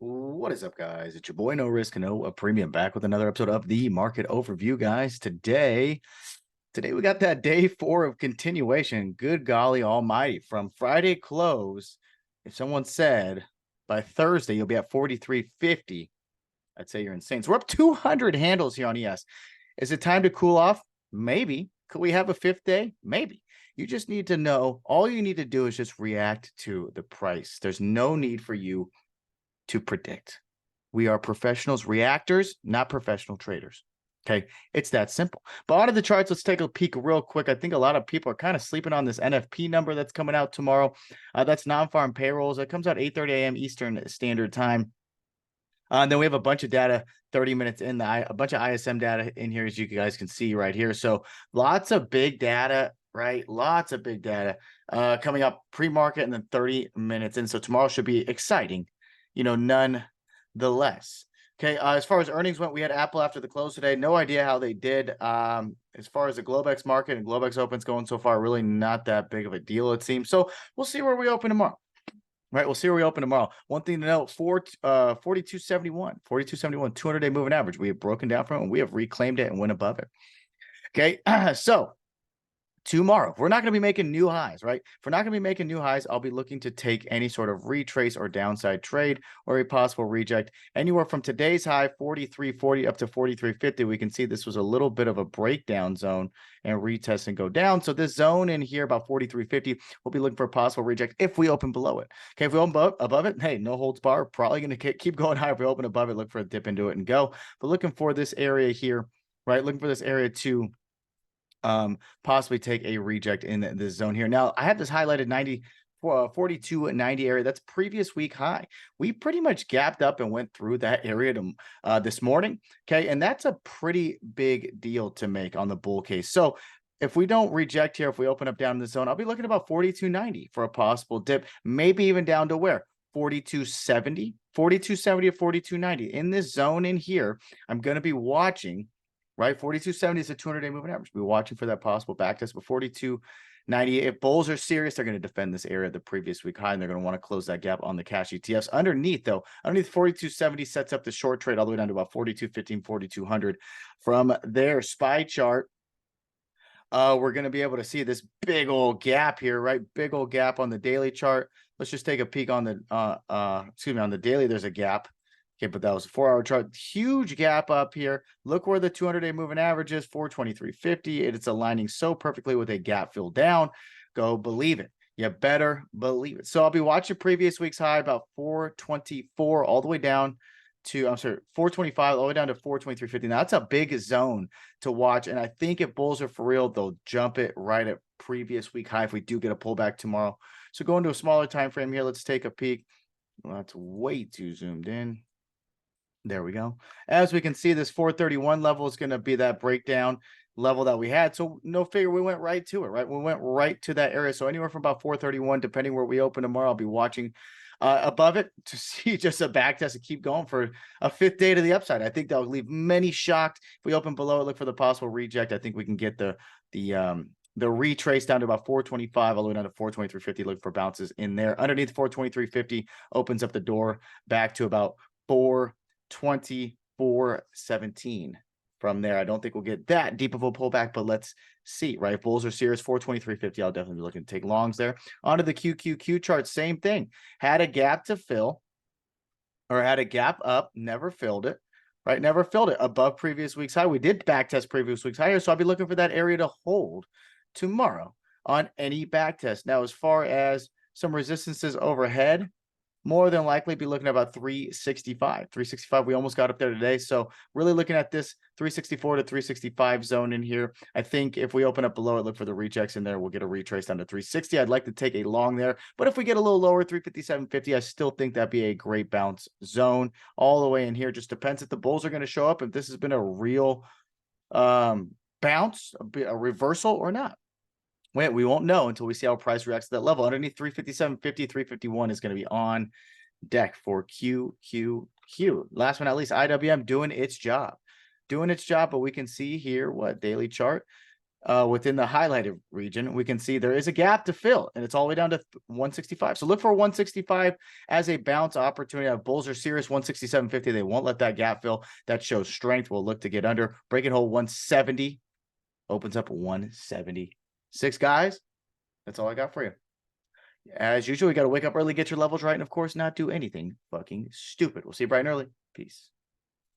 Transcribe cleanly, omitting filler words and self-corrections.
What is up, guys? It's your boy No Risk, No a Premium, back with another episode of the Market Overview, guys. Today we got that day four of continuation. Good golly almighty. From Friday close, if someone said by Thursday you'll be at 43.50, I'd say you're insane. So we're up 200 handles here on ES. Is it time to cool off? Maybe. Could we have a fifth day? Maybe. You just need to know, all you need to do is just react to the price. There's no need for you to predict. We are professionals, reactors, not professional traders. Okay, it's that simple. But out of the charts, let's take a peek real quick. I think a lot of people are kind of sleeping on this NFP number that's coming out tomorrow. That's non-farm payrolls. It comes out 8:30 a.m. Eastern Standard Time. And then we have a bunch of data 30 minutes in, a bunch of ISM data in here, as you guys can see right here. So lots of big data, right? Lots of big data coming up pre-market and then 30 minutes in. So tomorrow should be exciting, nonetheless. Okay, as far as earnings went, we had Apple after the close today. No idea how they did. As far as the Globex market and Globex opens going so far, really not that big of a deal, it seems. So we'll see where we open tomorrow. Right, we'll see where we open tomorrow. One thing to note, 4271, 200-day moving average. We have broken down from it, and we have reclaimed it and went above it. Okay, so tomorrow, we're not going to be making new highs, right? If we're not going to be making new highs, I'll be looking to take any sort of retrace or downside trade or a possible reject. Anywhere from today's high, 43.40 up to 43.50, we can see this was a little bit of a breakdown zone and retest and go down. So this zone in here, about 43.50, we'll be looking for a possible reject if we open below it. Okay, if we open above it, hey, no holds bar, probably going to keep going high. If we open above it, look for a dip into it and go. But looking for this area here, right? Looking for this area to possibly take a reject in this zone here. Now, I have this highlighted 42.90 area. That's previous week high. We pretty much gapped up and went through that area this morning. Okay, and that's a pretty big deal to make on the bull case. So if we don't reject here, if we open up down in the zone, I'll be looking at about 42.90 for a possible dip, maybe even down to where? 42.70 or 42.90. In this zone in here, I'm going to be watching, right? 42.70 is a 200-day moving average. We're watching for that possible back test, but 42.90. If bulls are serious, they're going to defend this area of the previous week high, and they're going to want to close that gap on the cash ETFs. Underneath 42.70 sets up the short trade all the way down to about 42.15, 4200. From their SPY chart, we're going to be able to see this big old gap here, right? Big old gap on the daily chart. Let's just take a peek on the on the daily. There's a gap. Okay, but that was a 4-hour chart. Huge gap up here. Look where the 200-day moving average is, 423.50. It's aligning so perfectly with a gap fill down. Go believe it. You better believe it. So I'll be watching previous week's high, about 424 all the way down to, 425 all the way down to 423.50. Now that's a big zone to watch. And I think if bulls are for real, they'll jump it right at previous week high if we do get a pullback tomorrow. So going to a smaller time frame here, let's take a peek. Well, that's way too zoomed in. There we go. As we can see, this 431 level is going to be that breakdown level that we had. So no figure, we went right to it, right? We went right to that area. So anywhere from about 431, depending where we open tomorrow, I'll be watching above it to see just a back test and keep going for a fifth day to the upside. I think that'll leave many shocked. If we open below it, look for the possible reject. I think we can get the retrace down to about 425 all the way down to 423.50. Look for bounces in there. Underneath 423.50 opens up the door back to about 424.17. From there, I don't think we'll get that deep of a pullback, but let's see, right? If bulls are serious, 423.50, I'll definitely be looking to take longs there. Onto the QQQ chart, same thing. Had a gap to fill, or had a gap up, never filled it, right? Never filled it above previous week's high. We did back test previous week's higher, so I'll be looking for that area to hold tomorrow on any back test. Now, as far as some resistances overhead, more than likely be looking at about 365. 365, we almost got up there today. So really looking at this 364 to 365 zone in here. I think if we open up below it, look for the rejects in there. We'll get a retrace down to 360. I'd like to take a long there. But if we get a little lower, 357.50, I still think that'd be a great bounce zone all the way in here. Just depends if the bulls are going to show up, if this has been a real bounce, a reversal or not. We won't know until we see how price reacts to that level. Underneath 357.50, 351 is going to be on deck for QQQ. Last but not least, IWM doing its job. But we can see here what daily chart. within the highlighted region, we can see there is a gap to fill, and it's all the way down to 165. So look for 165 as a bounce opportunity. If bulls are serious, 167.50. They won't let that gap fill. That shows strength. We'll look to get under. Break and hold 170. Opens up 176, guys. That's all I got for you. As usual, we got to wake up early, get your levels right, and of course, not do anything fucking stupid. We'll see you bright and early. Peace.